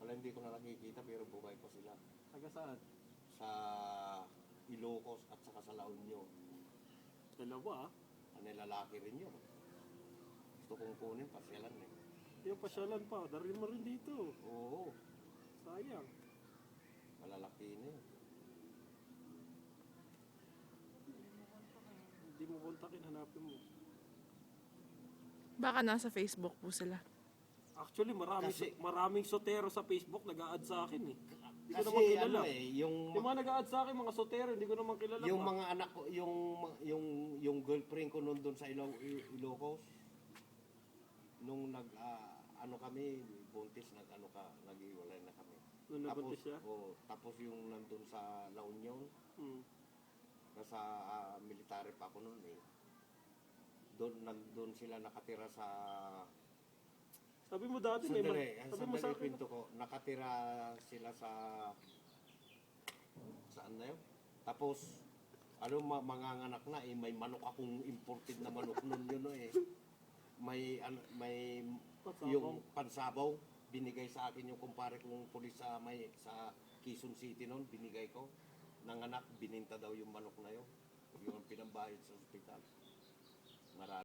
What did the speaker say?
Wala, hindi ko na nakikita pero buhay pa sila. Taga saan? Sa Ilocos at saka sa La Union. Dalawa ah. Ano, lalaki rin yun. Gusto kong kunin, pasyalan eh. Yung pasyalan pa, darin mo rin dito. Oo, Sayang. malalaki na yun. Hindi mo kontakin, hanapin mo. Baka nasa Facebook po sila. Actually, Kasi- maraming sotero sa Facebook nag-a-add sa akin eh. Hindi ko Kasi naman kilala. ano eh, yung Yung mga nag-a-add sa akin, mga sotero, hindi ko naman kilala. yung ba? mga anak ko, yung girlfriend ko noon doon sa Ilocos, nung ano kami, buntis, nag-iwalay na kami. Nung nabuntis siya? Tapos yung nandun sa La Union, Hmm. nasa military pa ako noon eh. Nandun sila nakatira sa... Sabi mo dati, may sabi mo sa Sandali, akin. pinto ko. Nakatira sila sa... Saan na yun? Tapos, manganganak na eh, may manok akong imported na manok noon yun eh. May Pansabaw. yung pansabaw, binigay sa akin yung kumpare kong pulis sa Quezon City noon, binigay ko. Nanganak, bininta daw yung manok na yun. Yung pinambayad sa ospital. Marami.